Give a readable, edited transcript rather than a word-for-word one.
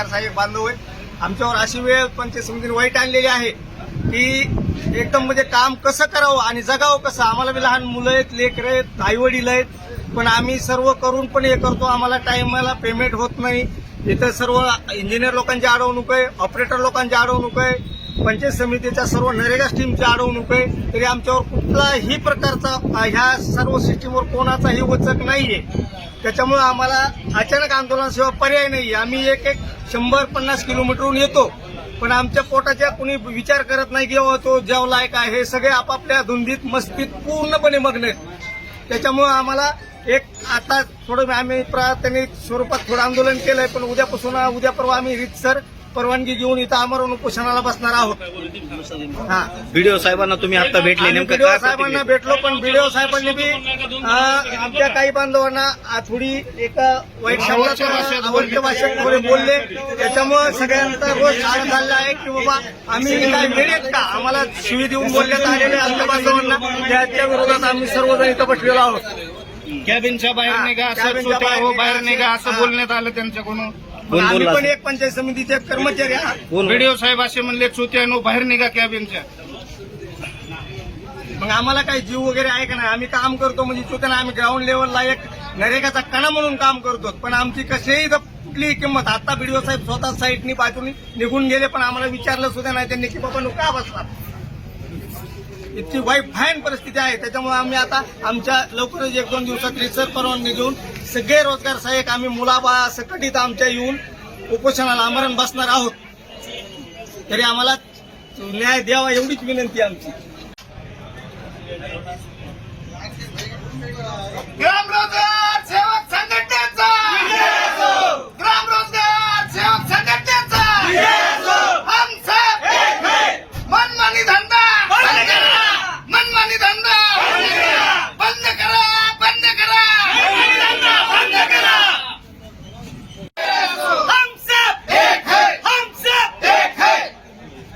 रोजगार सहाय्यक बांधव आहे. आमच्यावर अशी वेळ पंचायत समितीने वाईट आणलेली आहे की एकदम म्हणजे काम कसं करावं आणि जगावं कसं. आम्हाला बी लहान मुलं आहेत, लेकरं आहेत, आई वडील आहेत, पण आम्ही सर्व करून पण हे करतो. आम्हाला टाइमला पेमेंट होत नाही. इथं सर्व इंजिनियर लोकांची अडवणूक आहे, ऑपरेटर लोकांची अडवणूक आहे, पंचायत समितीच्या सर्व नरेगा टीमची अडवणूक आहे. तरी आमच्यावर कुठलाही प्रकारचा ह्या सर्व सिस्टीमवर कोणाचाही वचक नाहीये. त्याच्यामुळे आम्हाला अचानक आंदोलनाशिवाय पर्याय नाही. आम्ही एक 100-50 किलोमीटरहून येतो, पण आमच्या पोटाच्या कुणी विचार करत नाही की तो जेवलाय का. हे सगळे आपापल्या धुंदीत मस्तीत पूर्णपणे मग्न आहेत. त्याच्यामुळे आम्हाला आता थोडं आम्ही प्राथमिक स्वरूपात थोडं आंदोलन केलंय, पण उद्या परवा आम्ही रीतसर परवानगी घेऊन इथं आमरण उपोषणाला बसणार आहोत. बीडीओ साहेबांना तुम्ही आता भेटले, नेमकं बीडीओ काय साहेबांना भेटलो, पण बीडीओ साहेबांनी बी आमच्या काही बांधवांना थोडी एका वाईट शब्दात अवैध भाषेत थोडे बोलले. त्याच्यामुळे सगळ्यांचा रोष झालेला आहे की बाबा आम्ही काय मिळेल का, आम्हाला शिवी देऊन बोलण्यात आलेले आमच्या बांधवांना. त्याच्या विरोधात आम्ही सर्वजण इथं बसलेलो आहोत. कॅबिनच्या बाहेर निघा, बाहेर निघा असं बोलण्यात आलं त्यांच्याकडून. आम्ही पण एक पंचायत समितीचे कर्मचारी आहात. बीडीओ साहेब असे म्हणले चुत्यानो बाहेर निघा कॅबिनच्या. मग आम्हाला काही जीव वगैरे आहे का नाही. आम्ही काम करतो म्हणजे चुत्यानं आम्ही ग्राउंड लेवलला एक नरेगाचा कणा म्हणून काम करतो, पण आमची कशीही कुठलीही किंमत. आता बीडीओ साहेब स्वतः साईटनी बाजूनी निघून गेले, पण आम्हाला विचारलं सुद्धा नाही त्यांनी की बाबा का बसला. इतकी वाईट भयान परिस्थिती आहे. त्याच्यामुळे आम्ही आता आमच्या लवकरच 1-2 दिवसात रिसर परवानगी घेऊन सगळे रोजगार सहाय्यक आम्ही मुलाबा सकट इथं आमच्या येऊन उपोषणाला आमरण बसणार आहोत. तरी आम्हाला न्याय द्यावा एवढीच विनंती आमची.